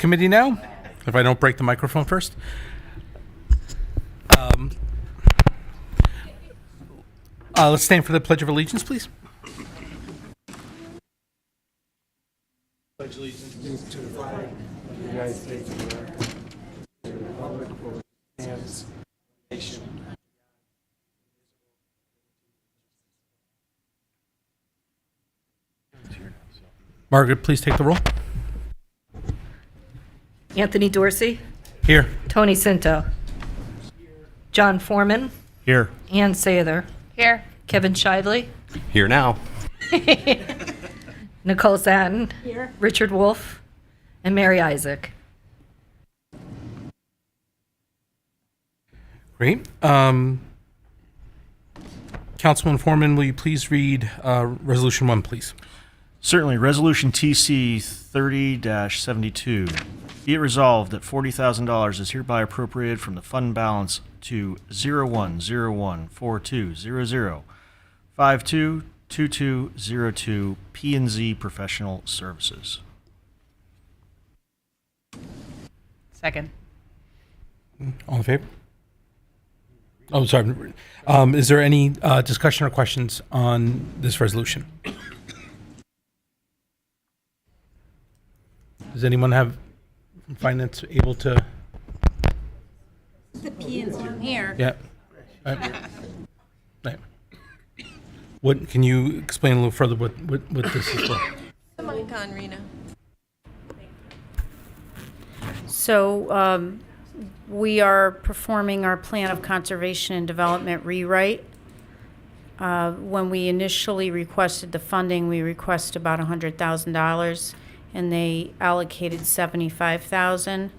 Committee now, if I don't break the microphone first. Let's stand for the Pledge of Allegiance, please. Pledge allegiance to the flag of the United States of America, to the republic for which it stands, one nation. Margaret, please take the roll. Anthony Dorsey, Here. Tony Cinto, John Foreman, Here. Ann Sather, Here. Kevin Shively, Here now. Nicole Satin, Richard Wolf, and Mary Isaac. Great. Councilman Foreman, will you please read Resolution 1, please? Certainly. Resolution TC 30-72. Be it resolved that $40,000 is hereby appropriated from the fund balance to 01014200522202 P&Z Professional Services. Second. All in favor? Oh, sorry. Is there any discussion or questions on this resolution? Does anyone find that's able to? The P is on here. Yeah. Right. What can you explain a little further what this is for? The mic on, Rena. So we are performing our plan of conservation and development rewrite. When we initially requested the funding, we requested about $100,000, and they allocated $75,000,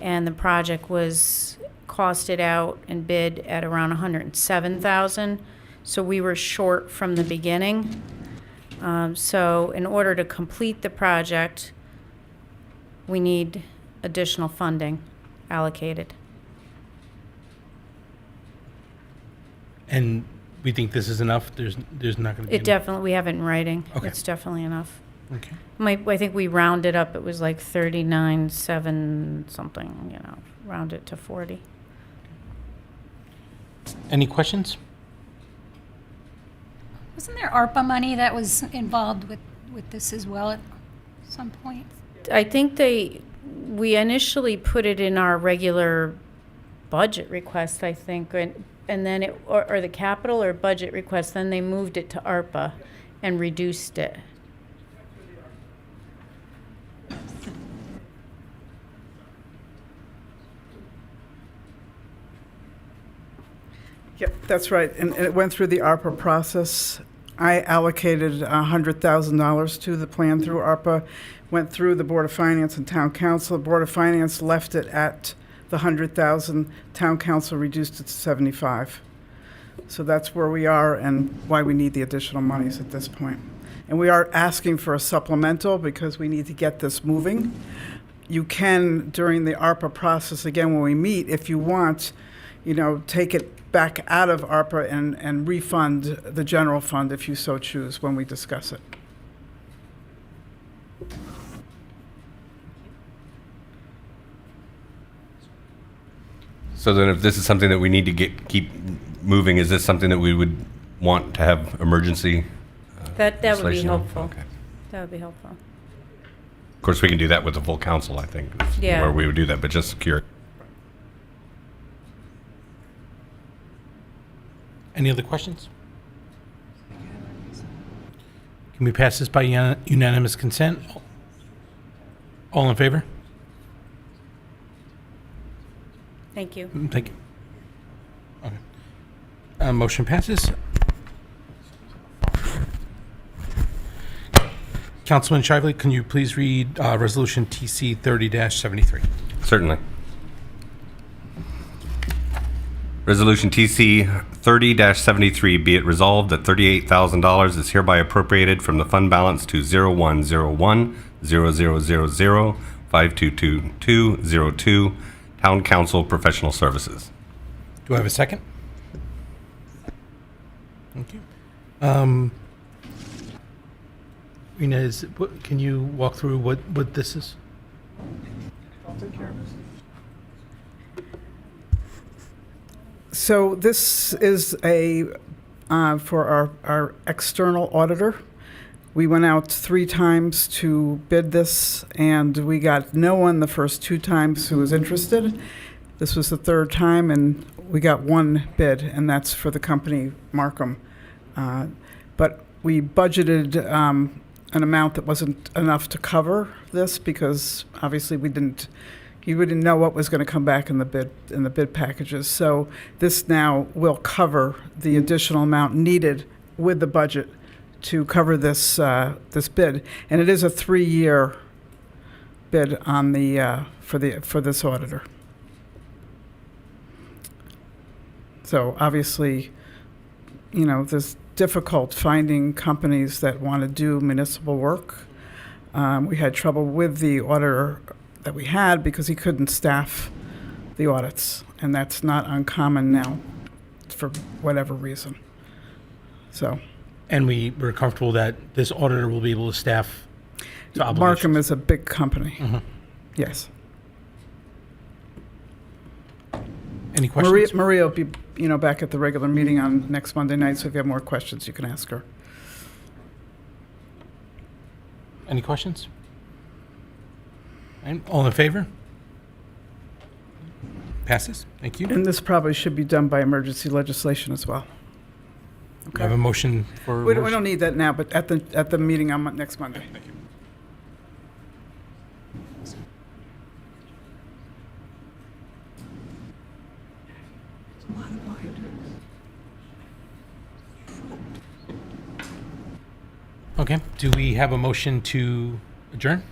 and the project was costed out and bid at around $107,000. So we were short from the beginning. So in order to complete the project, we need additional funding allocated. And we think this is enough? There's not going to be It definitely, we have it in writing. Okay. It's definitely enough. Okay. I think we rounded up, it was like 39.7 something, round it to 40. Any questions? Wasn't there ARPA money that was involved with this as well at some point? I think we initially put it in our regular budget request, I think, and then or the capital or budget request, then they moved it to ARPA and reduced it. Yep, that's right. And it went through the ARPA process. I allocated $100,000 to the plan through ARPA, went through the Board of Finance and Town Council. The Board of Finance left it at the $100,000. Town Council reduced it to $75,000. So that's where we are and why we need the additional monies at this point. And we are asking for a supplemental because we need to get this moving. You can, during the ARPA process, again, when we meet, if you want, take it back out of ARPA and refund the general fund if you so choose when we discuss it. So then if this is something that we need to keep moving, is this something that we would want to have emergency That would be legislation on? helpful. Okay. That would be helpful. Of course, we can do that with the full council, I think. Yeah. Where we would do that, but just curious. Any other questions? Can we pass this by unanimous consent? All in favor? Thank you. Thank you. Okay. Motion passes. Councilman Shively, can you please read Resolution TC 30-73? Certainly. Resolution TC 30-73, be it resolved that $38,000 is hereby appropriated from the fund balance to 0101-0000-522202 Town Council Professional Services. Do I have a second? Thank you. Rena, can you walk through what this is? take care of it. So this is for our external auditor. We went out 3 times to bid this, and we got no one the first 2 times who was interested. This was the 3rd time, and we got 1 bid, and that's for the company Markham. But we budgeted an amount that wasn't enough to cover this because obviously we didn't know what was going to come back in the bid packages. So this now will cover the additional amount needed with the budget to cover this this bid, and it is a 3-year bid on the for this auditor. So obviously, you know, there's difficult finding companies that want to do municipal work. We had trouble with the auditor that we had because he couldn't staff the audits, and that's not uncommon now for whatever reason. So And we're comfortable that this auditor will be able to staff the obligations. Markham is a big company. Mhm. Yes. Any questions? Maria will be, back at the regular meeting on next Monday night, so if you have more questions, you can ask her. Any questions? And all in favor? Passes. Thank you. And this probably should be done by emergency legislation as well. We have a motion for. We don't need that now, but at the meeting on next Monday. Thank you. Okay, do we have a motion to adjourn?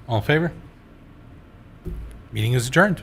All in favor? Meeting is adjourned.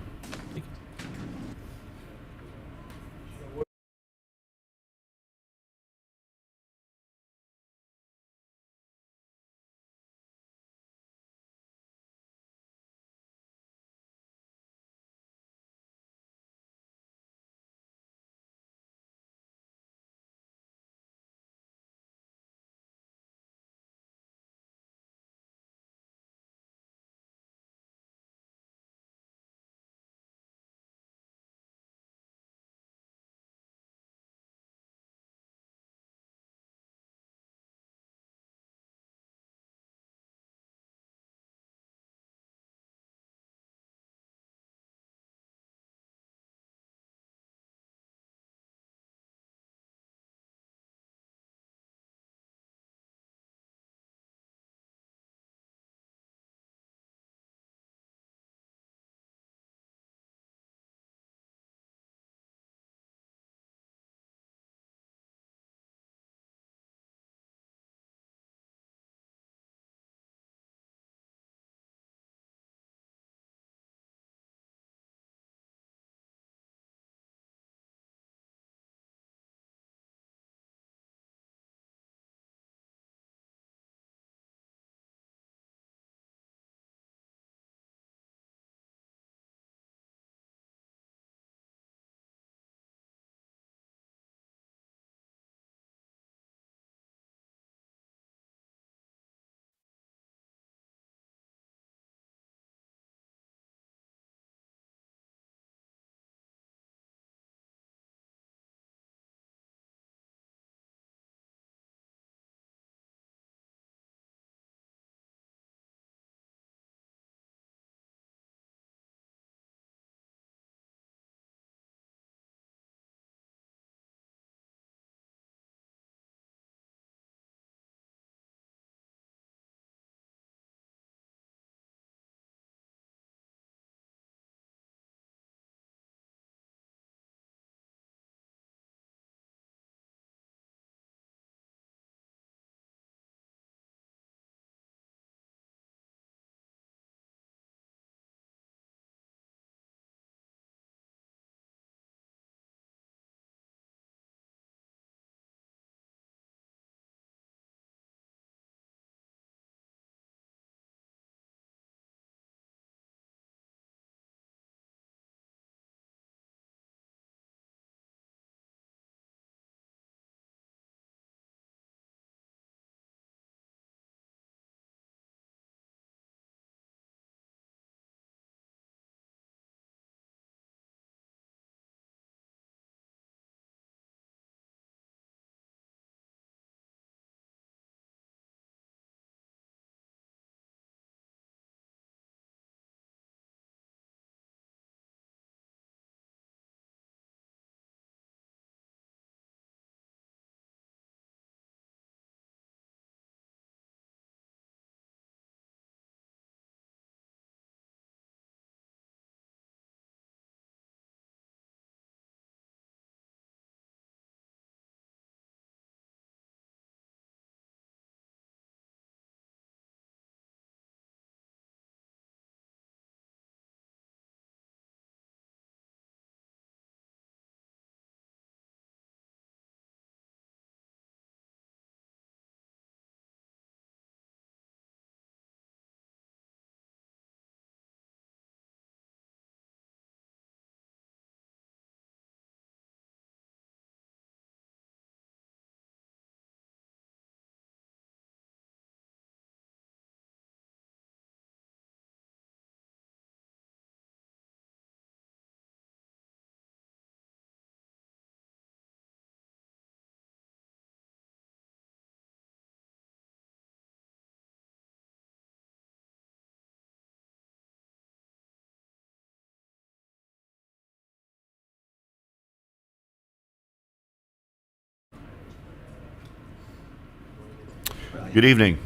Good evening.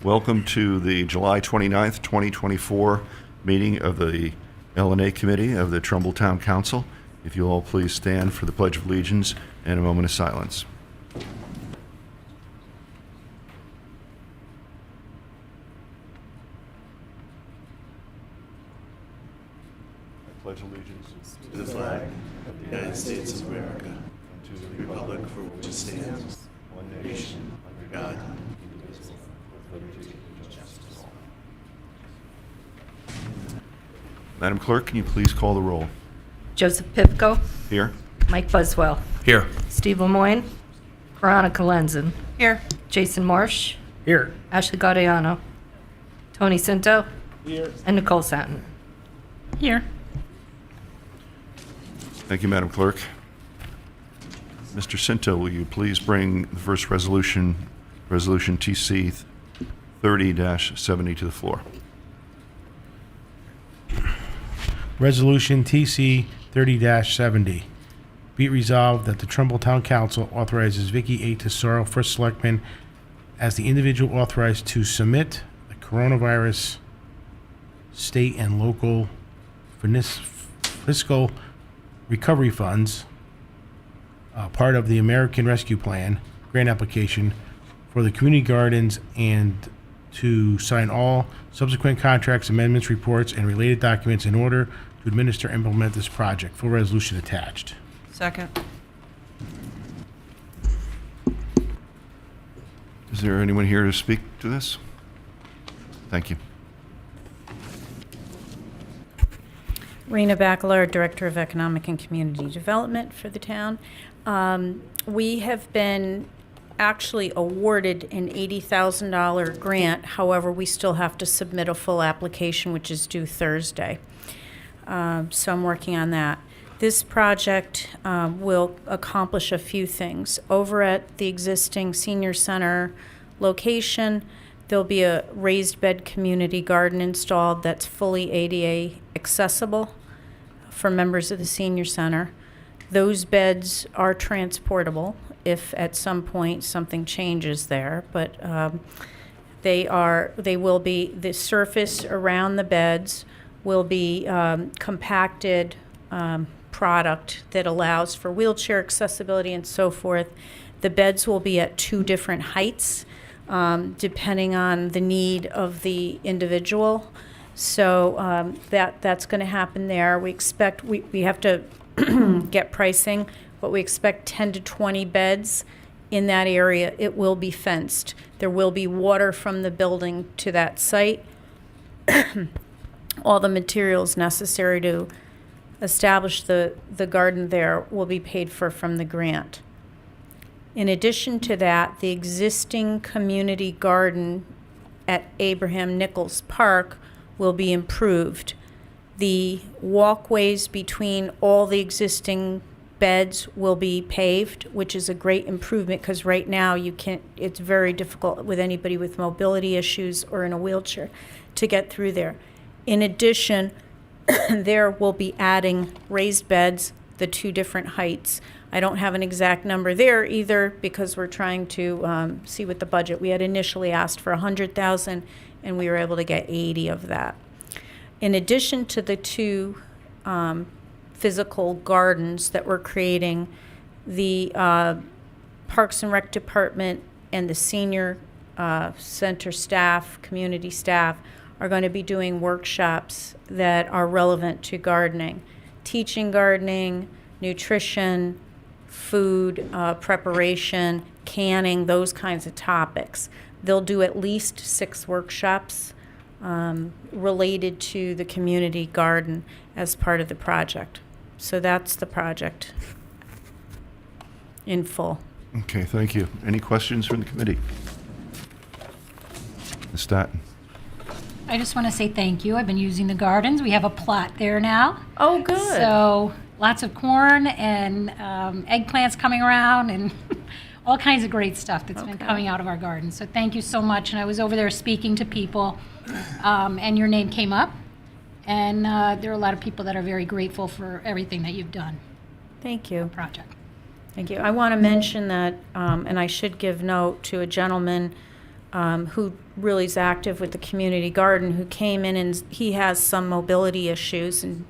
Welcome to the July 29th, 2024 meeting of the L&A Committee of the Trumbull Town Council. If you'll all please stand for the Pledge of Allegiance and a moment of silence. I pledge allegiance to the flag of the United States of America, and to the republic for which it stands, one nation, under God, indivisible, with liberty and justice for all. Madam Clerk, can you please call the roll? Joseph Pipko, Here. Mike Buswell, Here. Steve Lemoyne, Veronica Lenzen, Here. Jason Marsh, Here. Ashley Gaudiano, Tony Cinto, Here. and Nicole Satin. Here. Thank you, Madam Clerk. Mr. Cinto, will you please bring the first resolution, Resolution TC 30-70 to the floor? Resolution TC 30-70. Be it resolved that the Trumbull Town Council authorizes Vicky A. Tesoro, first selectman, as the individual authorized to submit the coronavirus state and local fiscal recovery funds, part of the American Rescue Plan grant application for the community gardens, and to sign all subsequent contracts, amendments, reports, and related documents in order to administer and implement this project. Full resolution attached. Second. Is there anyone here to speak to this? Thank you. Rena Bachelor, Director of Economic and Community Development for the town. We have been actually awarded an $80,000 grant. However, we still have to submit a full application, which is due Thursday. So I'm working on that. This project will accomplish a few things. Over at the existing senior center location, there'll be a raised bed community garden installed that's fully ADA accessible for members of the senior center. Those beds are transportable if at some point something changes there, but they will be, the surface around the beds will be compacted product that allows for wheelchair accessibility and so forth. The beds will be at 2 different heights, depending on the need of the individual. So that's going to happen there. We expect, we have to get pricing, but we expect 10 to 20 beds in that area. It will be fenced. There will be water from the building to that site. All the materials necessary to establish the garden there will be paid for from the grant. In addition to that, the existing community garden at Abraham Nichols Park will be improved. The walkways between all the existing beds will be paved, which is a great improvement because right now it's very difficult with anybody with mobility issues or in a wheelchair to get through there. In addition, there will be adding raised beds, the 2 different heights. I don't have an exact number there either because we're trying to see what the budget. We had initially asked for $100,000 and we were able to get 80 of that. In addition to the 2 physical gardens that we're creating, the Parks and Rec Department and the senior center staff, community staff, are going to be doing workshops that are relevant to gardening, teaching gardening, nutrition, food preparation, canning, those kinds of topics. They'll do at least 6 workshops related to the community garden as part of the project. So that's the project in full. Okay, thank you. Any questions from the committee? Ms. Staton? I just want to say thank you. I've been using the gardens. We have a plot there now. Oh, good. So lots of corn and eggplants coming around and all kinds of great stuff that's been coming out of our garden. So thank you so much. And I was over there speaking to people, and your name came up. And there are a lot of people that are very grateful for everything that you've done. Thank you. Project. Thank you. I want to mention that, and I should give note to a gentleman who really is active with the community garden, who came in, and he has some mobility issues and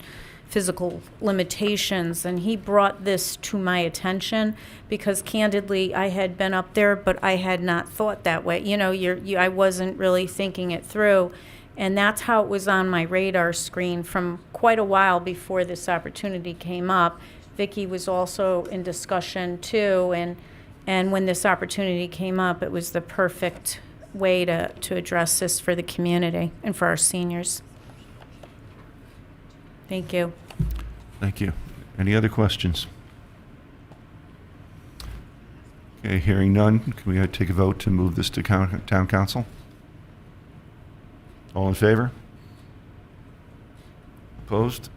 physical limitations, and he brought this to my attention because candidly I had been up there, but I had not thought that way. You know, I wasn't really thinking it through, and that's how it was on my radar screen from quite a while before this opportunity came up. Vicki was also in discussion too, and when this opportunity came up, it was the perfect way to address this for the community and for our seniors. Thank you. Thank you. Any other questions? Okay, hearing none, can we take a vote to move this to town council? All in favor? Opposed?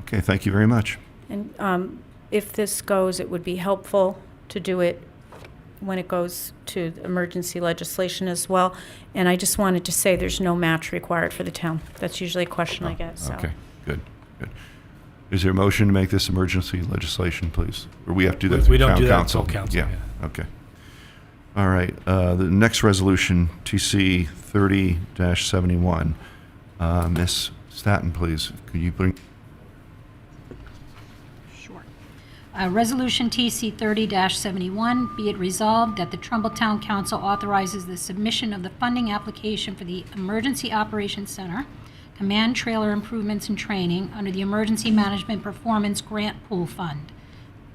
Okay, thank you very much. And if this goes, it would be helpful to do it when it goes to emergency legislation as well. And I just wanted to say there's no match required for the town. That's usually a question I get, so. Okay, good. Is there a motion to make this emergency legislation, please? Or we have to do that We through don't town do that council? until council, yeah. Okay. All right, the next resolution, TC 30-71. Ms. Staton, please, could you bring? Sure. Resolution TC 30-71, be it resolved that the Trumbull Town Council authorizes the submission of the funding application for the Emergency Operations Center, Command Trailer Improvements and Training under the Emergency Management Performance Grant Pool Fund,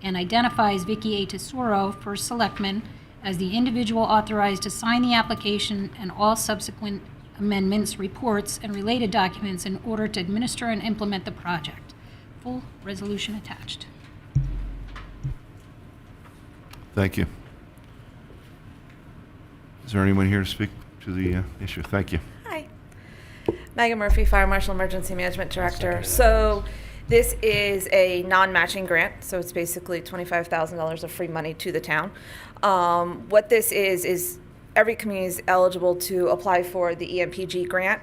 and identifies Vicki A. Tesoro, First Selectman, as the individual authorized to sign the application and all subsequent amendments, reports, and related documents in order to administer and implement the project. Full resolution attached. Thank you. Is there anyone here to speak to the issue? Thank you. Hi. Megan Murphy, Fire Marshal Emergency Management Director. So this is a non-matching grant, so it's basically $25,000 of free money to the town. What this is every community is eligible to apply for the EMPG grant.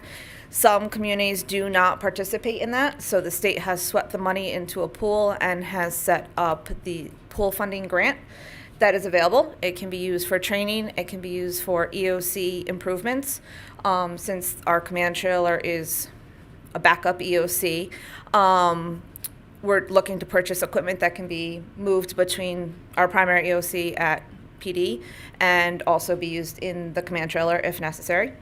Some communities do not participate in that, so the state has swept the money into a pool and has set up the pool funding grant that is available. It can be used for training, it can be used for EOC improvements. Since our command trailer is a backup EOC, we're looking to purchase equipment that can be moved between our primary EOC at PD and also be used in the command trailer if necessary.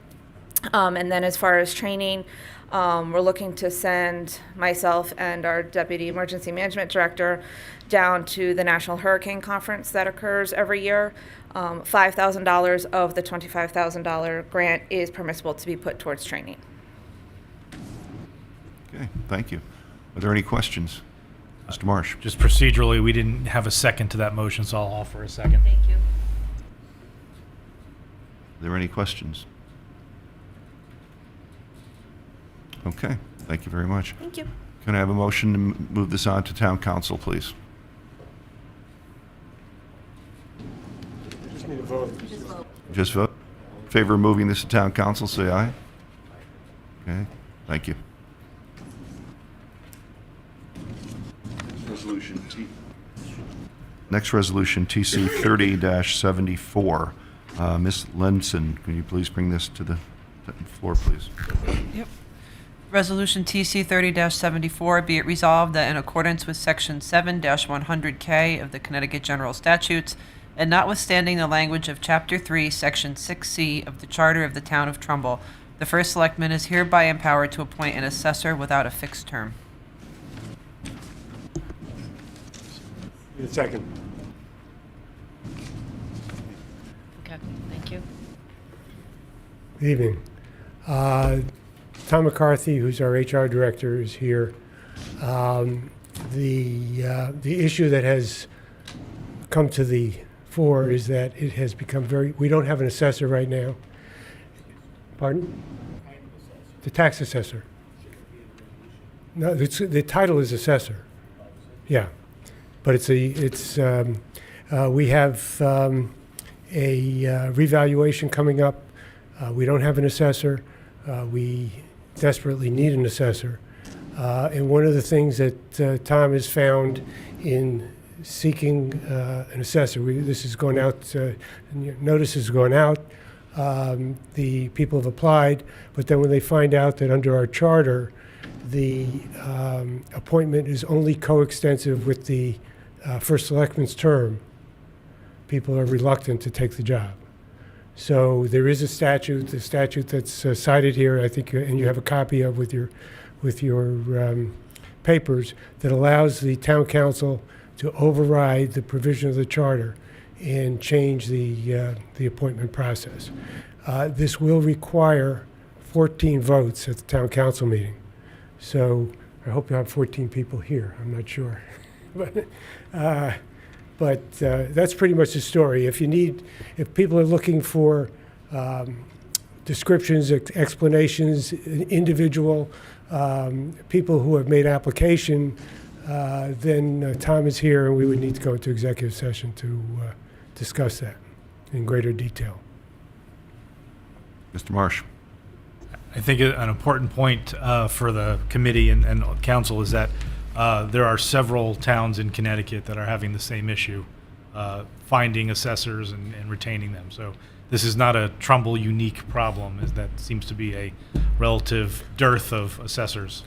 And then as far as training, we're looking to send myself and our Deputy Emergency Management Director down to the National Hurricane Conference that occurs every year. $5,000 of the $25,000 grant is permissible to be put towards training. Okay, thank you. Are there any questions? Mr. Marsh? Just procedurally, we didn't have a second to that motion, so I'll offer a second. Thank you. Are there any questions? Okay, thank you very much. Thank you. Can I have a motion to move this on to town council, please? Just need a vote. Just vote. In favor of moving this to town council, say aye. Okay, thank you. Next resolution, TC 30-74. Ms. Lenson, can you please bring this to the floor, please? Yep. Resolution TC 30-74, be it resolved that in accordance with Section 7-100K of the Connecticut General Statutes, and notwithstanding the language of Chapter 3, Section 6C of the Charter of the Town of Trumbull, the First Selectman is hereby empowered to appoint an assessor without a fixed term. Need a second. Okay, thank you. Good evening. Tom McCarthy, who's our HR director, is here. The issue that has come to the fore is that it has become we don't have an assessor right now. Pardon? The tax assessor. No, the title is assessor. Yeah. But we have a revaluation coming up. We don't have an assessor. We desperately need an assessor. And one of the things that Tom has found in seeking an assessor, this is going out, notice is going out. The people have applied, but then when they find out that under our charter, the appointment is only coextensive with the first selectman's term, people are reluctant to take the job. So there is a statute, the statute that's cited here, I think, and you have a copy of with your papers, that allows the town council to override the provision of the charter and change the appointment process. This will require 14 votes at the town council meeting. So I hope you have 14 people here. I'm not sure. But that's pretty much the story. If people are looking for descriptions, explanations, individual people who have made application, then Tom is here, and we would need to go into executive session to discuss that in greater detail. Mr. Marsh. I think an important point for the committee and council is that there are several towns in Connecticut that are having the same issue, finding assessors and retaining them. So this is not a Trumbull unique problem, as that seems to be a relative dearth of assessors.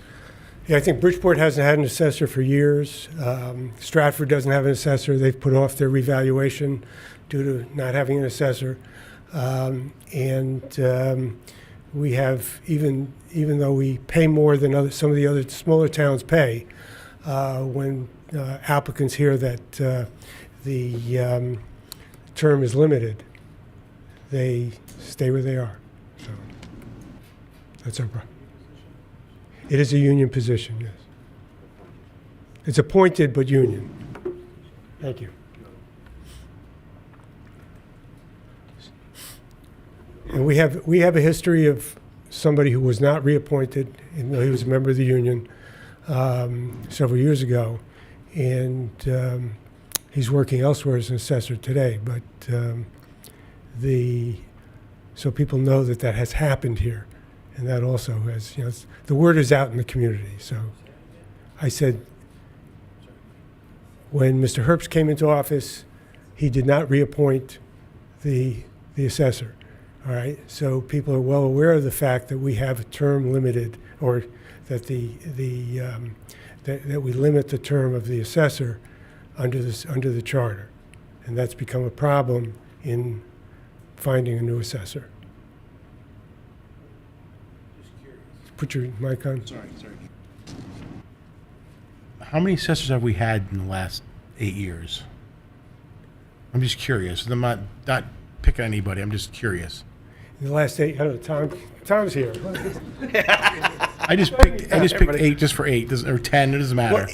Yeah, I think Bridgeport hasn't had an assessor for years. Stratford doesn't have an assessor. They've put off their revaluation due to not having an assessor. We have, even though we pay more than some of the other smaller towns pay, when applicants hear that the term is limited, they stay where they are. So that's our problem. It is a union position, yes. It's appointed but union. Thank you. And we have a history of somebody who was not reappointed, even though he was a member of the union, several years ago, and he's working elsewhere as an assessor today. But so people know that has happened here, and that also has, the word is out in the community. So I said, when Mr. Herbst came into office, he did not reappoint the assessor. All right, so people are well aware of the fact that we have a term limited, or that that we limit the term of the assessor under the charter, and that's become a problem in finding a new assessor. Put your mic on. Sorry. How many assessors have we had in the last 8 years? I'm just curious. I'm not picking anybody. I'm just curious. In the last 8, I don't know, Tom's here. I just picked 8 just for 8, or 10. It doesn't matter. Well,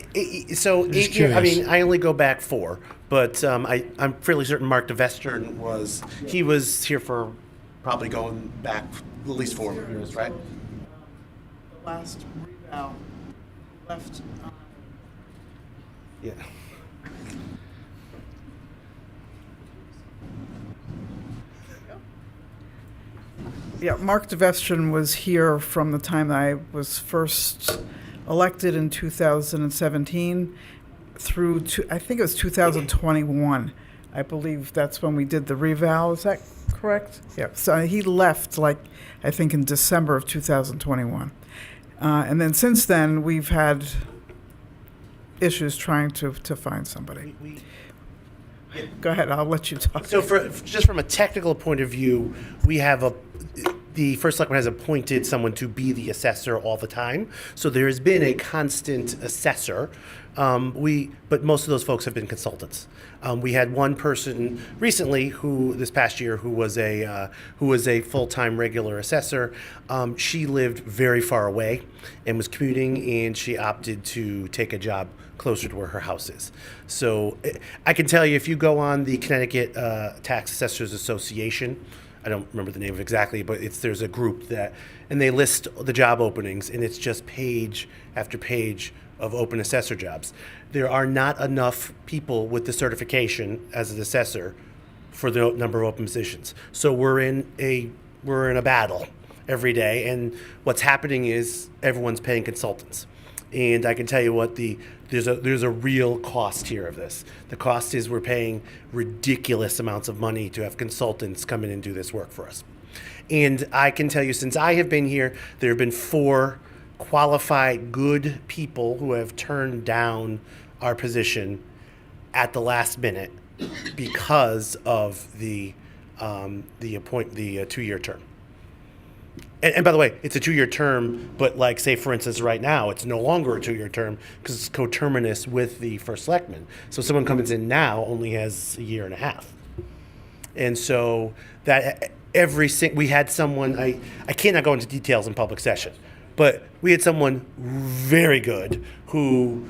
so 8 years. I mean, I only go back 4, but I'm fairly certain Mark DeVestern was here for probably going back at least 4 years, right? The last reval left. Yeah. Yeah, Mark DeVestern was here from the time I was first elected in 2017 through I think it was 2021. I believe that's when we did the reval. Is that correct? Yeah. So he left, I think, in December of 2021. And then since then, we've had issues trying to find somebody. Go ahead, I'll let you talk. So just from a technical point of view, we have the first selectman has appointed someone to be the assessor all the time. So there has been a constant assessor. But most of those folks have been consultants. We had one person recently this past year who was a full-time regular assessor. She lived very far away and was commuting, and she opted to take a job closer to where her house is. So I can tell you, if you go on the Connecticut Tax Assessors Association, I don't remember the name of it exactly, but there's a group and they list the job openings, and it's just page after page of open assessor jobs. There are not enough people with the certification as an assessor for the number of open positions. So we're in a battle every day, and what's happening is everyone's paying consultants. And I can tell you what, there's a real cost here of this. The cost is we're paying ridiculous amounts of money to have consultants come in and do this work for us. And I can tell you, since I have been here, there have been 4 qualified, good people who have turned down our position at the last minute because of the 2-year term. And by the way, it's a 2-year term, but like, say, for instance, right now, it's no longer a 2-year term because it's coterminous with the first selectman. So someone comes in now only has a year and a half. And so that we had someone, I cannot go into details in public session, but we had someone very good who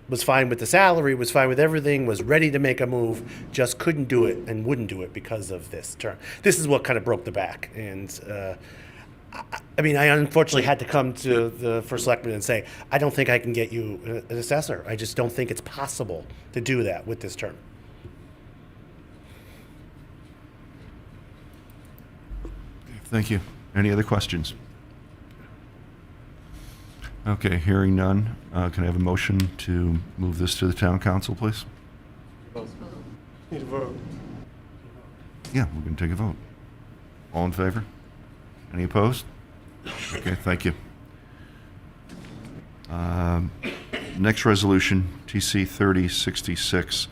was fine with the salary, was fine with everything, was ready to make a move, just couldn't do it and wouldn't do it because of this term. This is what kind of broke the back. And I mean, I unfortunately had to come to the first selectman and say, I don't think I can get you an assessor. I just don't think it's possible to do that with this term. Thank you. Any other questions? Okay, hearing none, can I have a motion to move this to the town council, please? Need a vote. Yeah, we're going to take a vote. All in favor? Any opposed? Okay, thank you. Next resolution, TC 3066.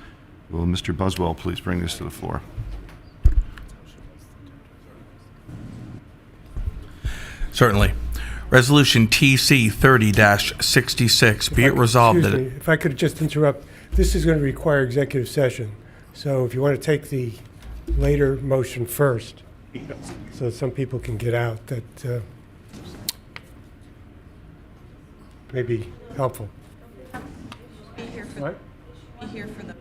Will Mr. Buswell please bring this to the floor? Certainly. Resolution TC 30-66, be it resolved that... Excuse me, if I could just interrupt, this is going to require executive session. So if you want to take the later motion first, so some people can get out, that may be helpful. What? Be here for the...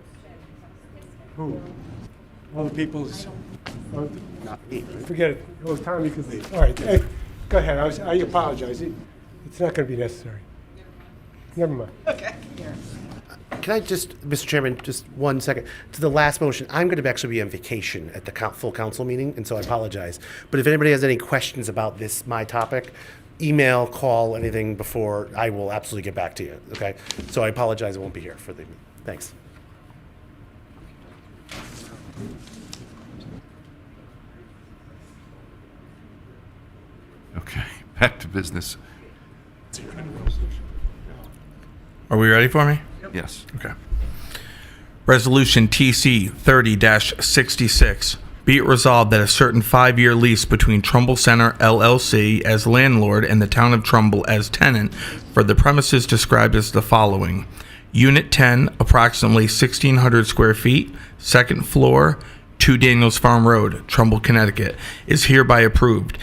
Who? All the people's... Not me. Forget it. Oh, Tom, you can leave. All right. Hey, go ahead. I apologize. It's not going to be necessary. Never mind. Okay. Can I just, Mr. Chairman, just 1 second? To the last motion, I'm going to actually be on vacation at the full council meeting, and so I apologize. But if anybody has any questions about this, my topic, email, call, anything before, I will absolutely get back to you, okay? So I apologize, I won't be here for the, thanks. Okay, back to business. Are we ready for me? Yes. Okay. Resolution TC 30-66. Be it resolved that a certain 5-year lease between Trumbull Center LLC as landlord and the town of Trumbull as tenant for the premises described as the following. Unit 10, approximately 1,600 square feet, second floor, 2 Daniels Farm Road, Trumbull, Connecticut, is hereby approved.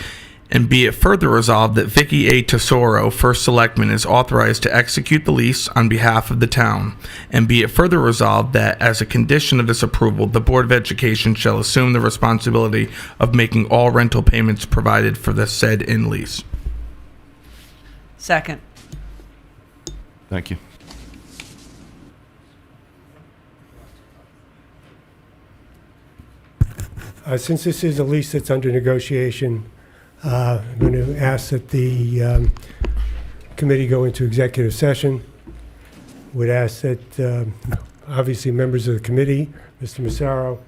And be it further resolved that Vicky A. Tesoro, First Selectman, is authorized to execute the lease on behalf of the town. And be it further resolved that, as a condition of this approval, the Board of Education shall assume the responsibility of making all rental payments provided for the said in lease. Second. Thank you. Since this is a lease that's under negotiation, I'm going to ask that the committee go into executive session. Would ask that, obviously, members of the committee, Mr. Massaro,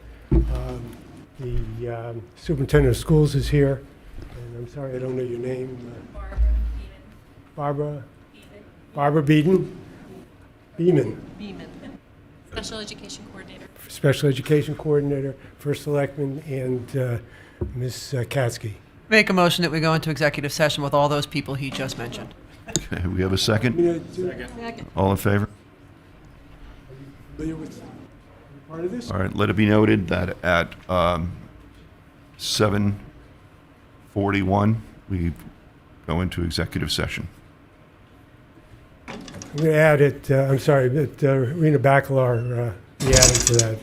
the superintendent of schools is here, and I'm sorry I don't know your name. Barbara Beeden? Beeman. Special Education Coordinator. Special Education Coordinator, First Selectman, and Ms. Katsky. Make a motion that we go into executive session with all those people he just mentioned. Okay, we have a second? Second. All in favor? Familiar with part of this? All right, let it be noted that at 7:41, we go into executive session. I'm going to add it, I'm sorry, but Rena Bacalar, be added to that.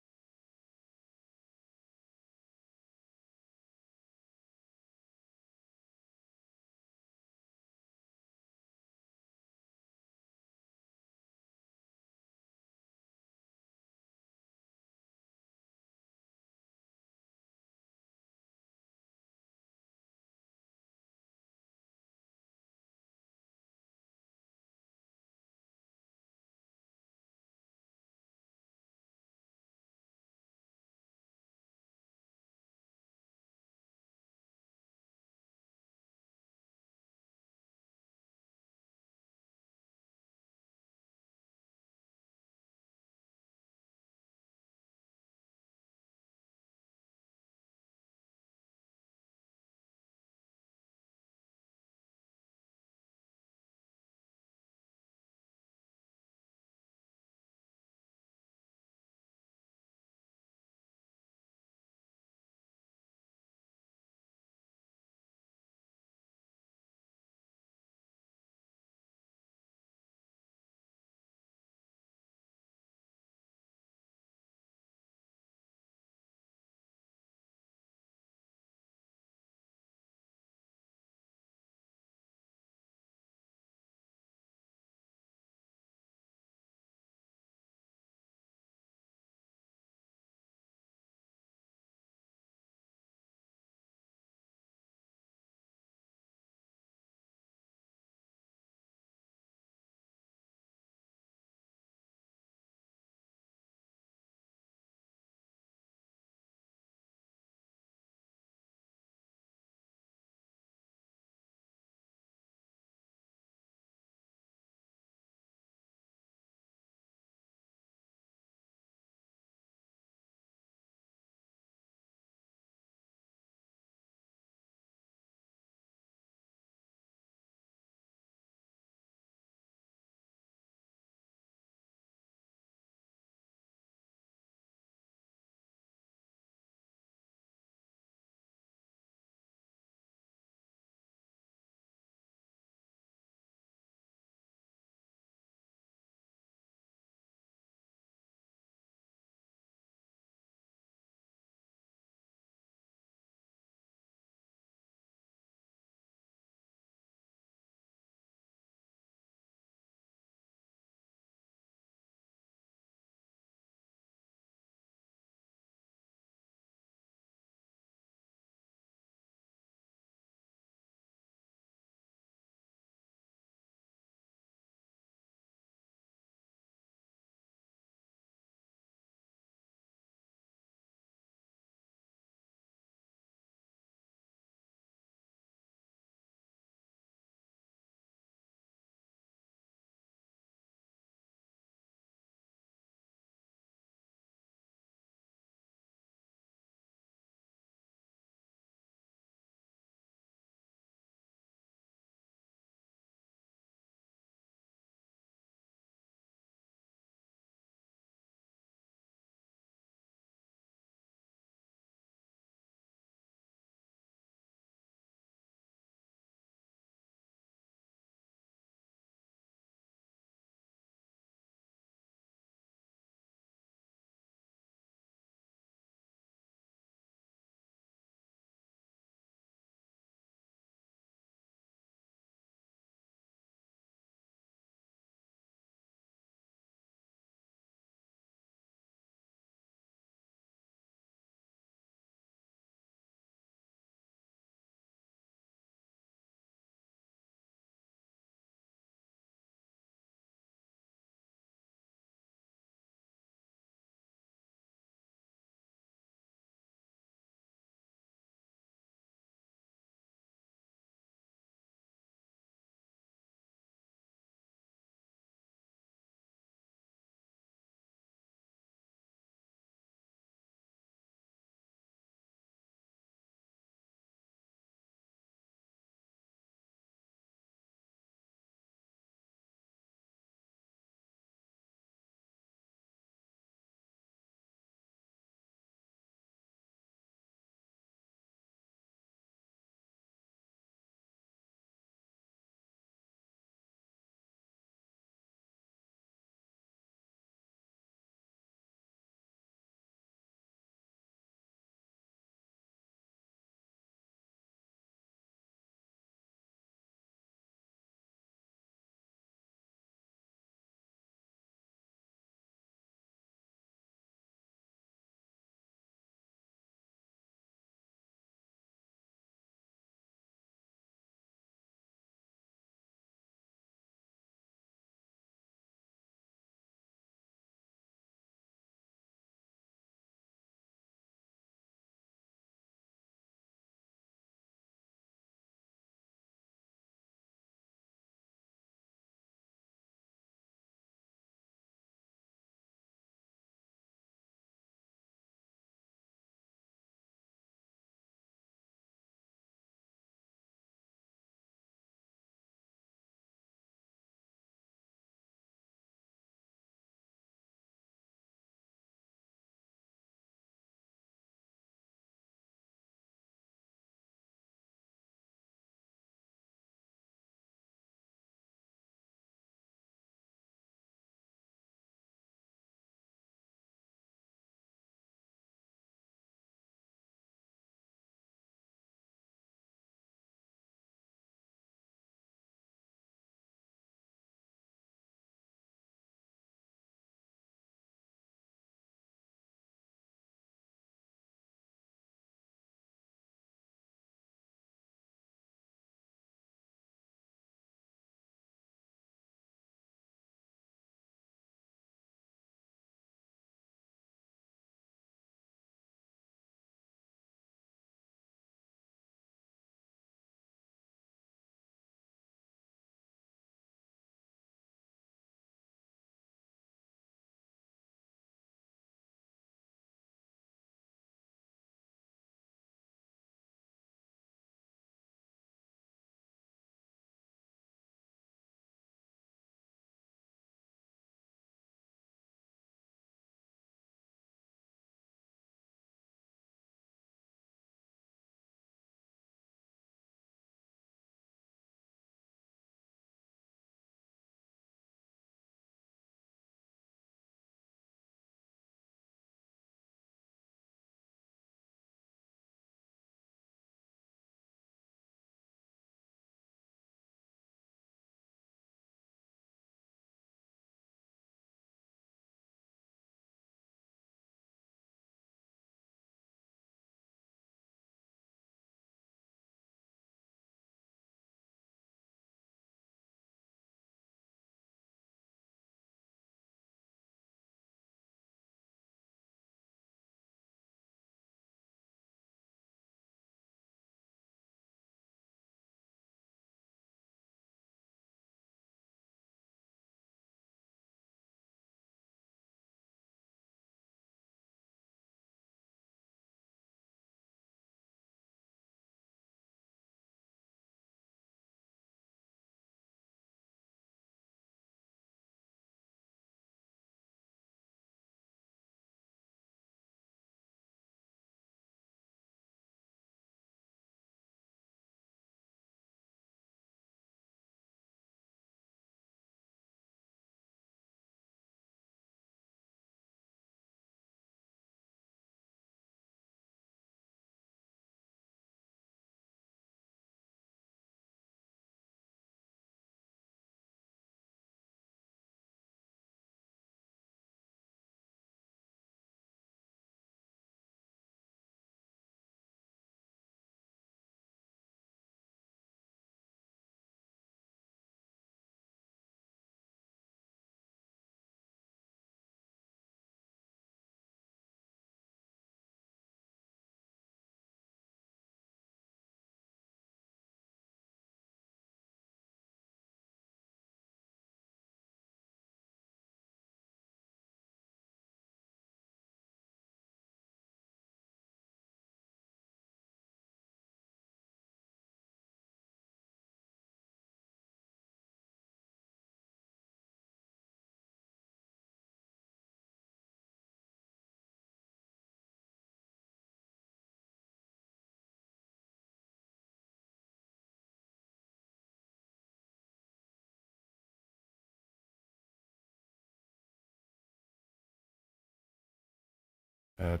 at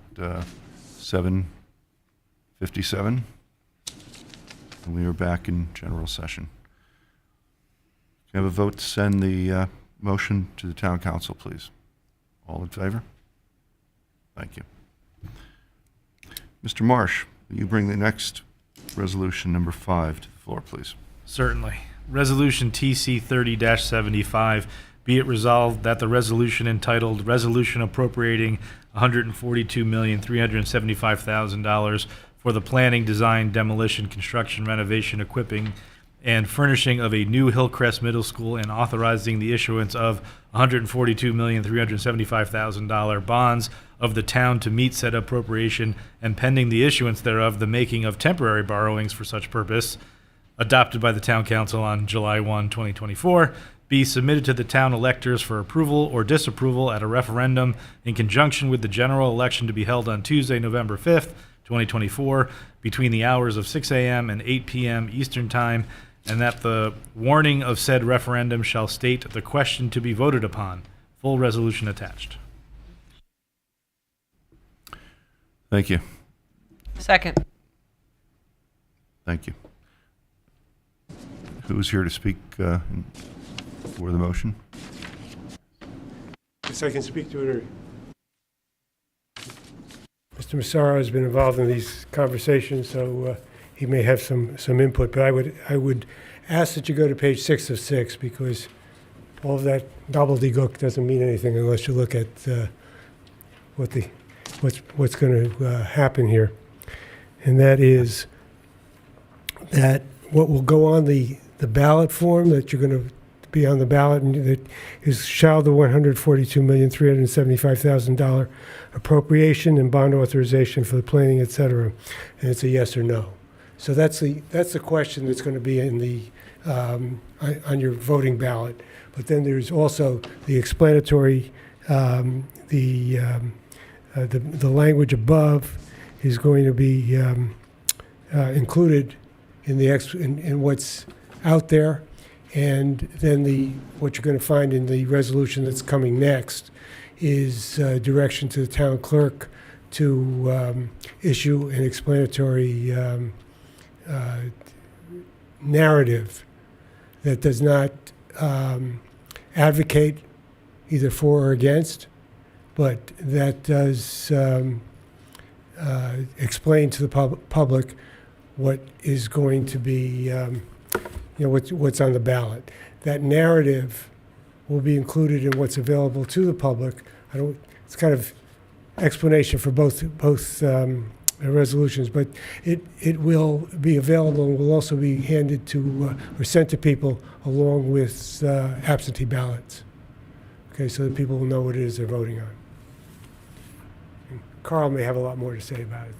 7:57. And we are back in general session. Can I have a vote to send the motion to the town council, please? All in favor? Thank you. Mr. Marsh, will you bring the next resolution, number 5, to the floor, please? Certainly. Resolution TC 30-75, be it resolved that the resolution entitled Resolution Appropriating $142,375,000 for the planning, design, demolition, construction, renovation, equipping, and furnishing of a new Hillcrest Middle School and authorizing the issuance of $142,375,000 bonds of the town to meet said appropriation, and pending the issuance thereof, the making of temporary borrowings for such purpose, adopted by the town council on July 1, 2024, be submitted to the town electors for approval or disapproval at a referendum in conjunction with the general election to be held on Tuesday, November 5th, 2024, between the hours of 6 a.m. and 8 p.m. Eastern Time, and that the warning of said referendum shall state the question to be voted upon. Full resolution attached. Thank you. Second. Thank you. Who is here to speak for the motion? Yes, I can speak to it. Or Mr. Massaro has been involved in these conversations, so he may have some input. But I would ask that you go to page 6 of 6, because all of that gobbledygook doesn't mean anything unless you look at what's going to happen here, and that is that what will go on the ballot form that you're going to be on the ballot, and that is shall the $142,375,000 appropriation and bond authorization for the planning, et cetera, and it's a yes or no. So that's the question that's going to be in the on your voting ballot. But then there's also the explanatory, the language above is going to be included in in what's out there, and then what you're going to find in the resolution that's coming next is direction to the town clerk to issue an explanatory narrative that does not advocate either for or against, but that does explain to the public what is going to be, what's on the ballot. That narrative will be included in what's available to the public. It's kind of explanation for both resolutions, but it will be available and will also be handed to or sent to people along with absentee ballots. Okay, so that people will know what it is they're voting on. And Carl may have a lot more to say about it.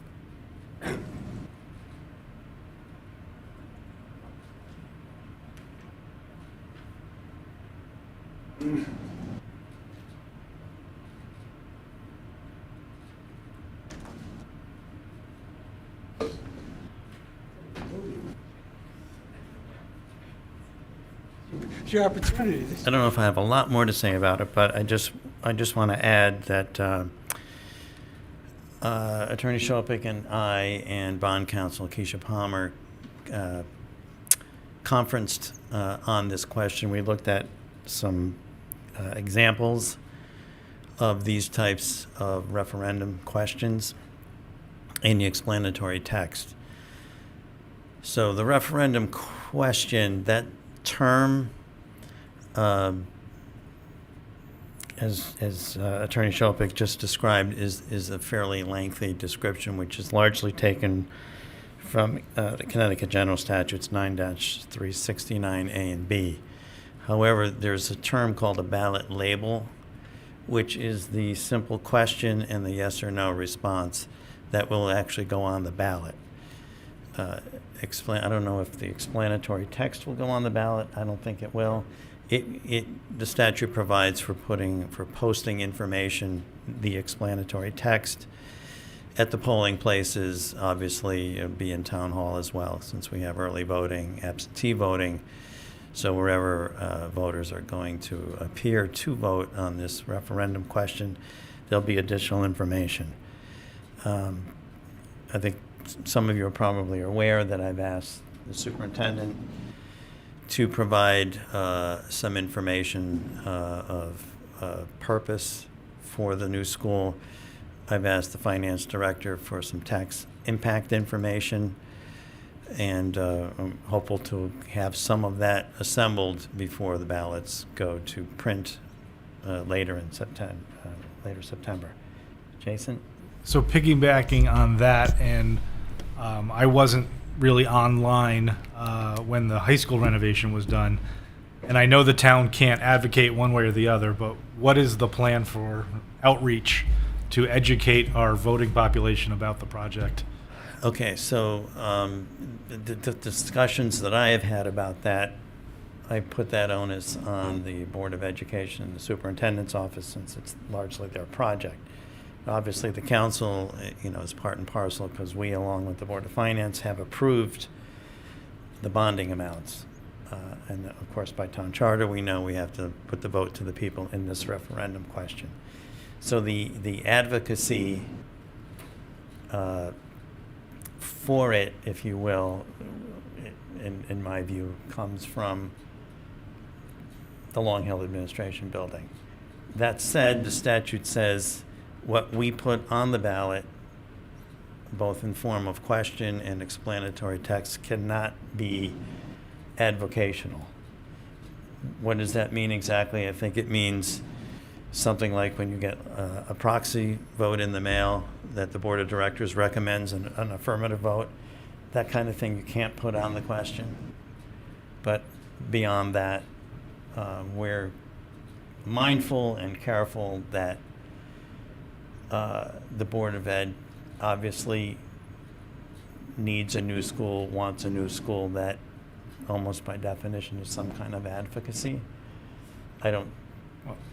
It's your opportunity. I don't know if I have a lot more to say about it, but I just want to add that Attorney Shopik and I and bond counsel Keisha Palmer conferenced on this question. We looked at some examples of these types of referendum questions in the explanatory text. So the referendum question, that term, as Attorney Shopik just described, is a fairly lengthy description, which is largely taken from the Connecticut General Statutes 9-369A and B. However, there's a term called a ballot label, which is the simple question and the yes or no response that will actually go on the ballot. I don't know if the explanatory text will go on the ballot. I don't think it will. The statute provides for posting information, the explanatory text, at the polling places, obviously be in town hall as well, since we have early voting, absentee voting. So wherever voters are going to appear to vote on this referendum question, there'll be additional information. I think some of you are probably aware that I've asked the superintendent to provide some information of purpose for the new school. I've asked the finance director for some tax impact information, and I'm hopeful to have some of that assembled before the ballots go to print later September. Jason? So piggybacking on that, and I wasn't really online when the high school renovation was done, and I know the town can't advocate one way or the other, but what is the plan for outreach to educate our voting population about the project? Okay, so the discussions that I have had about that, I put that onus on the Board of Education and the Superintendent's Office, since it's largely their project. Obviously, the council, is part and parcel, because we, along with the Board of Finance, have approved the bonding amounts. And of course, by town charter, we know we have to put the vote to the people in this referendum question. So the advocacy for it, if you will, in my view, comes from the Long Hill Administration Building. That said, the statute says what we put on the ballot, both in form of question and explanatory text, cannot be advocational. What does that mean exactly? I think it means something like when you get a proxy vote in the mail that the Board of Directors recommends an affirmative vote, that kind of thing you can't put on the question. But beyond that, we're mindful and careful that the Board of Ed obviously needs a new school, wants a new school. That almost by definition is some kind of advocacy.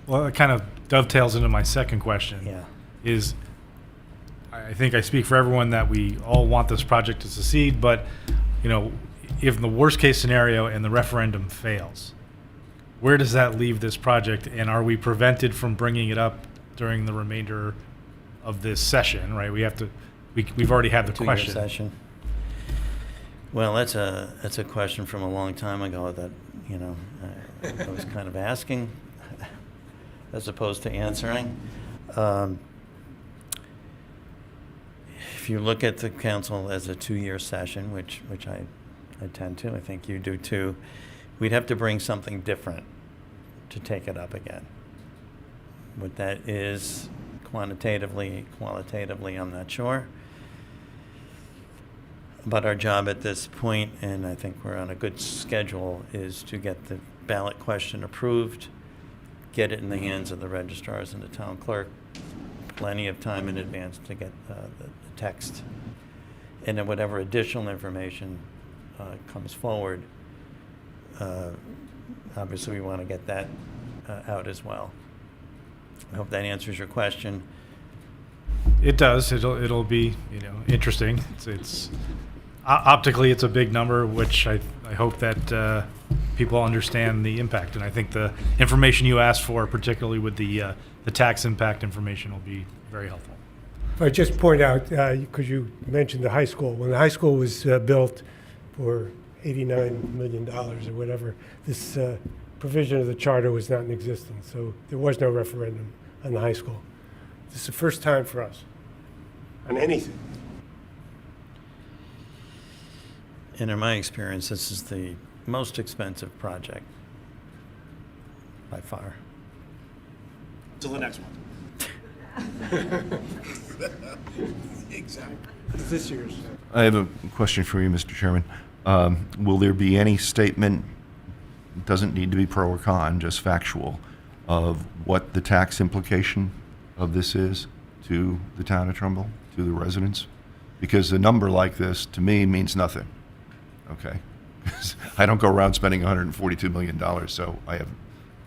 Well, it kind of dovetails into my second question. Yeah. I think I speak for everyone that we all want this project to succeed, but, if in the worst case scenario and the referendum fails, where does that leave this project? And are we prevented from bringing it up during the remainder of this session, right? We've already had the Two-year question. session. Well, that's a question from a long time ago that, I was kind of asking as opposed to answering. If you look at the council as a 2-year session, which I tend to, I think you do too, we'd have to bring something different to take it up again. What that is quantitatively, qualitatively, I'm not sure. But our job at this point, and I think we're on a good schedule, is to get the ballot question approved, get it in the hands of the registrars and the town clerk, plenty of time in advance to get the text. And then whatever additional information comes forward, obviously we want to get that out as well. I hope that answers your question. It does. It'll be interesting. It's optically it's a big number, which I hope that people understand the impact. And I think the information you asked for, particularly with the tax impact information, will be very helpful. If I just point out, because you mentioned the high school, when the high school was built for $89 million or whatever, this provision of the charter was not in existence, so there was no referendum on the high school. This is the first time for us on anything. And in my experience, this is the most expensive project by far. Till the next one. Exactly. This year's. I have a question for you, Mr. Chairman. Will there be any statement, it doesn't need to be pro or con, just factual, of what the tax implication of this is to the town of Trumbull, to the residents? Because a number like this, to me, means nothing, okay? I don't go around spending $142 million, so I have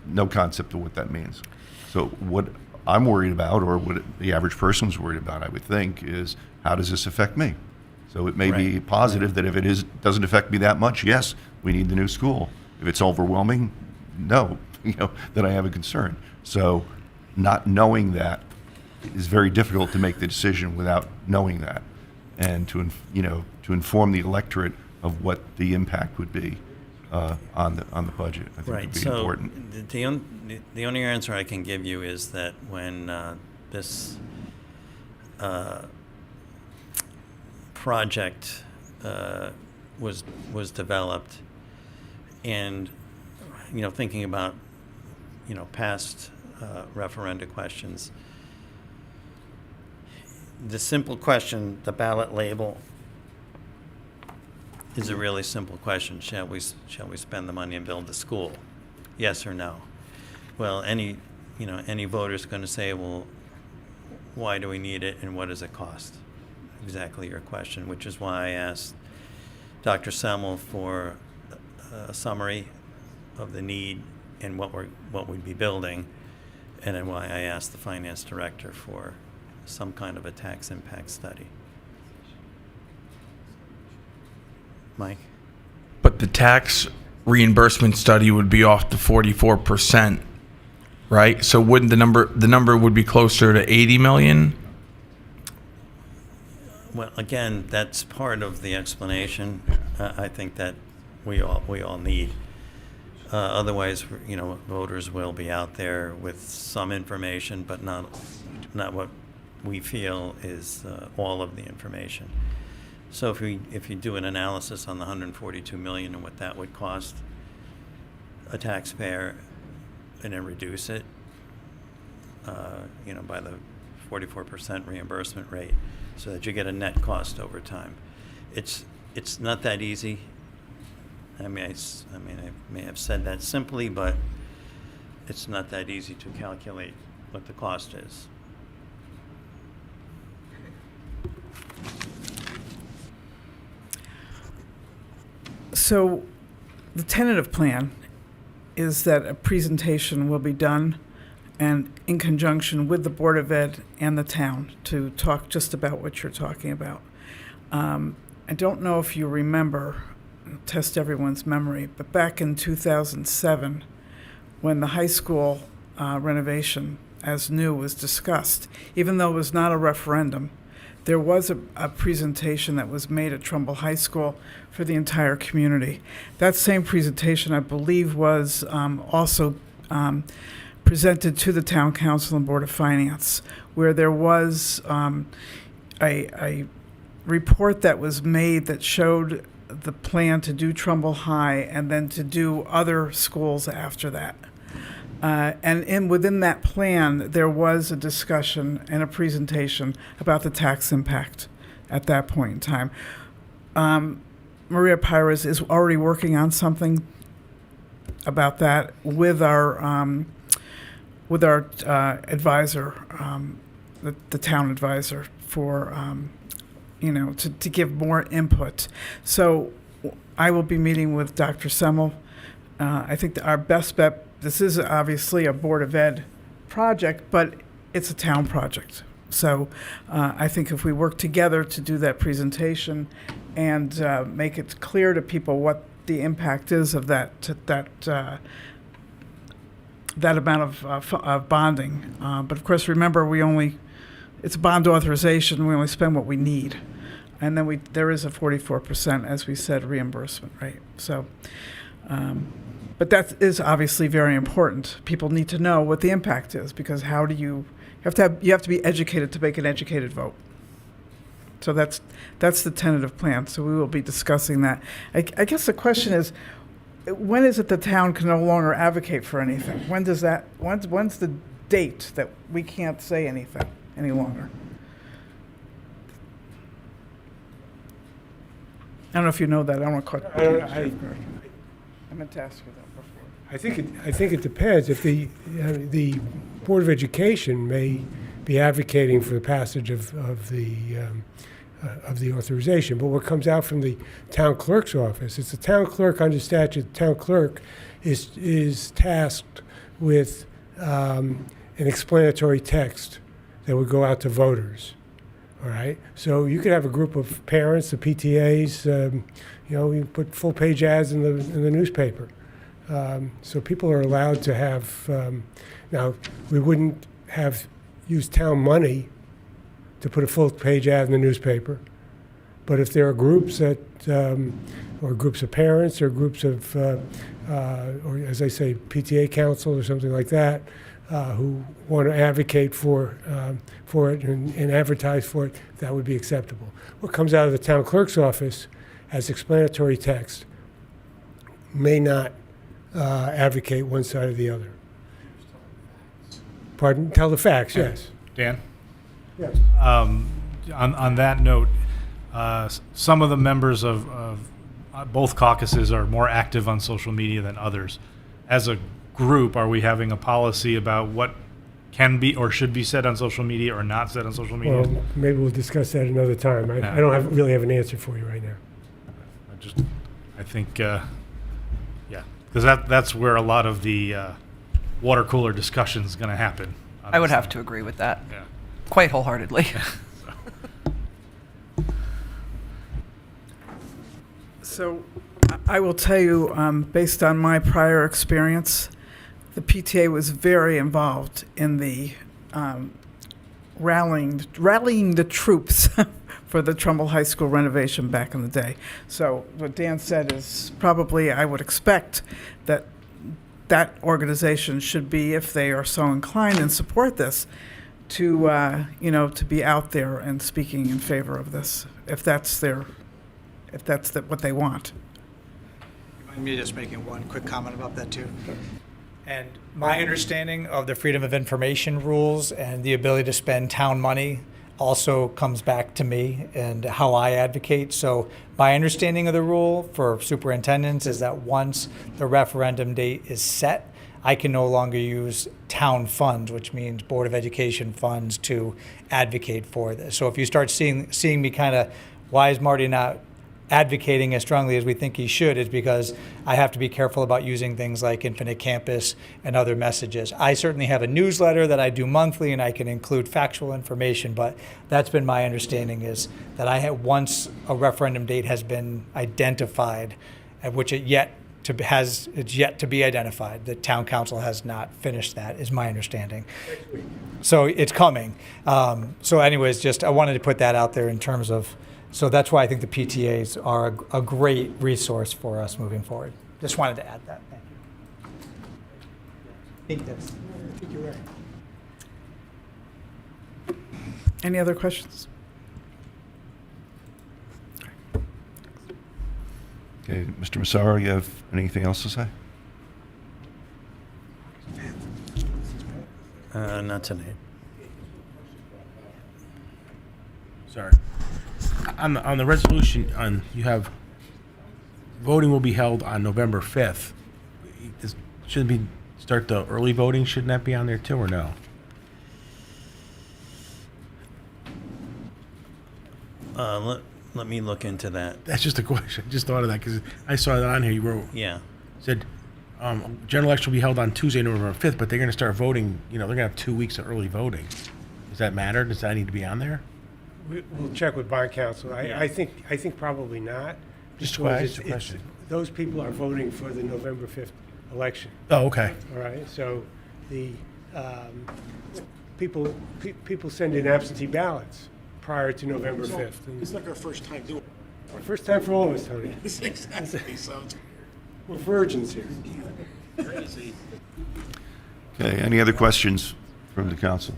no concept of what that means. So what I'm worried about, or what the average person's worried about, I would think, is how does this affect me? So it may be positive that if it doesn't affect me that much, yes, we need the new school. If it's overwhelming, no, then I have a concern. So not knowing that, is very difficult to make the decision without knowing that, and to inform the electorate of what the impact would be on the budget. I think Right. would be So important. the only answer I can give you is that when this project was developed, and thinking about past referenda questions, the simple question, the ballot label, is a really simple question. Shall we spend the money and build the school? Yes or no? Well, any voter is going to say, well, why do we need it and what does it cost? Exactly your question, which is why I asked Dr. Semmel for a summary of the need and what we'd be building, and then why I asked the finance director for some kind of a tax impact study. Mike? But the tax reimbursement study would be off the 44%, right? So wouldn't the number would be closer to 80 million? Well, again, that's part of the explanation. I think that we all need. Otherwise, voters will be out there with some information, but not what we feel is all of the information. So if you do an analysis on the 142 million and what that would cost a taxpayer, and then reduce it, by the 44% reimbursement rate, so that you get a net cost over time. It's not that easy. I may have said that simply, but it's not that easy to calculate what the cost is. So the tentative plan is that a presentation will be done and in conjunction with the Board of Ed and the town to talk just about what you're talking about. I don't know if you remember, test everyone's memory, but back in 2007, when the high school renovation as new was discussed, even though it was not a referendum, there was a presentation that was made at Trumbull High School for the entire community. That same presentation, I believe, was also presented to the Town Council and Board of Finance, where there was a report that was made that showed the plan to do Trumbull High and then to do other schools after that. And within that plan, there was a discussion and a presentation about the tax impact at that point in time. Maria Pires is already working on something about that with our advisor, the town advisor, for to give more input. So I will be meeting with Dr. Semmel. I think that our best bet. This is obviously a Board of Ed project, but it's a town project. So I think if we work together to do that presentation and make it clear to people what the impact is of that amount of bonding. But of course, remember, it's a bond authorization. We only spend what we need. And then there is a 44%, as we said, reimbursement rate. So, but that is obviously very important. People need to know what the impact is, because you have to be educated to make an educated vote. So that's the tentative plan. So we will be discussing that. I guess the question is, when is it the town can no longer advocate for anything? When's the date that we can't say anything any longer? I don't know if you know that. I don't want to cut. I meant to ask you that before. I think it depends. If the Board of Education may be advocating for the passage of the authorization, but what comes out from the town clerk's office, it's the town clerk under statute. The town clerk is tasked with an explanatory text that would go out to voters. All right. So you could have a group of parents, the PTAs. You put full-page ads in the newspaper. So people are allowed to have. Now, we wouldn't have use town money to put a full-page ad in the newspaper. But if there are groups that, or groups of parents, or groups of, or as I say, PTA council or something like that, who want to advocate for it and advertise for it, that would be acceptable. What comes out of the town clerk's office as explanatory text may not advocate one side or the other. Pardon? Tell the facts, yes. Dan? Yes. On that note, some of the members of both caucuses are more active on social media than others. As a group, are we having a policy about what can be or should be said on social media or not said on social media? Well, maybe we'll discuss that another time. I don't really have an answer for you right now. I think, yeah, because that's where a lot of the water cooler discussion is going to happen. I would have to agree with that. Yeah. Quite wholeheartedly. So I will tell you, based on my prior experience, the PTA was very involved in the rallying the troops for the Trumbull High School renovation back in the day. So what Dan said is probably, I would expect that that organization should be, if they are so inclined and support this, to to be out there and speaking in favor of this, if that's what they want. Me just making one quick comment about that too. And my understanding of the Freedom of Information rules and the ability to spend town money also comes back to me and how I advocate. So my understanding of the rule for superintendents is that once the referendum date is set, I can no longer use town funds, which means Board of Education funds, to advocate for this. So if you start seeing me kind of, why is Marty not advocating as strongly as we think he should, is because I have to be careful about using things like Infinite Campus and other messages. I certainly have a newsletter that I do monthly and I can include factual information, but that's been my understanding, is that once a referendum date has been identified, at which it's yet to be identified. The town council has not finished that, is my understanding. So it's coming. So anyways, I wanted to put that out there in terms of, so that's why I think the PTAs are a great resource for us moving forward. Just wanted to add that. Thank you. I think you're right. Any other questions? Okay, Mr. Massaro, you have anything else to say? Not tonight. Sorry. On the resolution, you have voting will be held on November 5th. Shouldn't start the early voting? Shouldn't that be on there too, or no? Let me look into that. That's just a question. I just thought of that because I saw that on here. You wrote, said general election will be held on Tuesday, November 5th, but they're going to start voting. They're going to have 2 weeks of early voting. Does that matter? Does that need to be on there? We'll check with bond counsel. I think probably not. Just because a question. Those people are voting for the November 5th election. Oh, okay. All right. So the people send in absentee ballots prior to November 5th. It's like our first time doing it. First time for all of us, Tony. Exactly. So We're virgins here. crazy. Okay, any other questions from the council?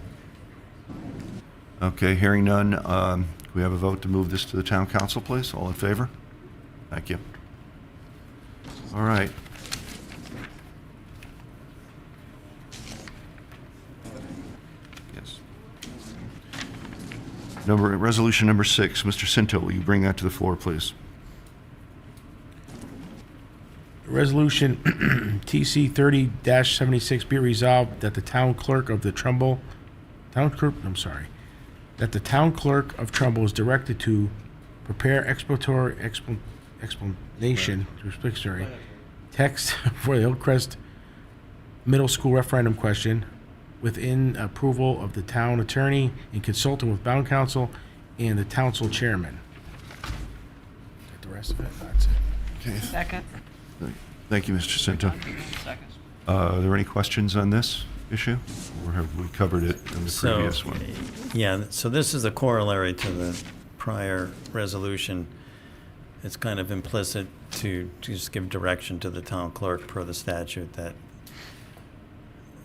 Okay, hearing none, can we have a vote to move this to the town council, please? All in favor? Thank you. All right. Yes. Resolution number 6, Mr. Cinto, will you bring that to the floor, please? Resolution TC 30-76 be resolved that the town clerk of Trumbull is directed to prepare explanatory explanation text for the Hillcrest Middle School referendum question within approval of the town attorney in consulting with bond counsel and the council chairman. Got the rest of it? That's it. Okay. Second. Thank you, Mr. Cinto. Second. Are there any questions on this issue? Or have we covered it in the previous one? Yeah, so this is a corollary to the prior resolution. It's kind of implicit to just give direction to the town clerk per the statute that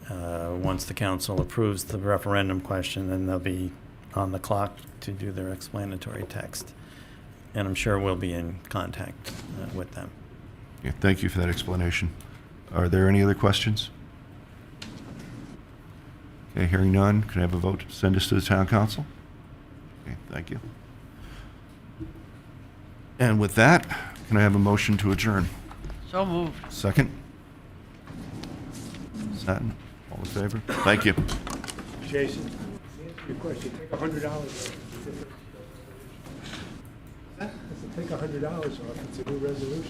once the council approves the referendum question, then they'll be on the clock to do their explanatory text. And I'm sure we'll be in contact with them. Yeah, thank you for that explanation. Are there any other questions? Okay, hearing none, can I have a vote to send this to the town council? Okay, thank you. And with that, can I have a motion to adjourn? So moved. Second? Satin, all in favor? Thank you. Jason, to answer your question, take $100 off. Take $100 off, it's a new resolution.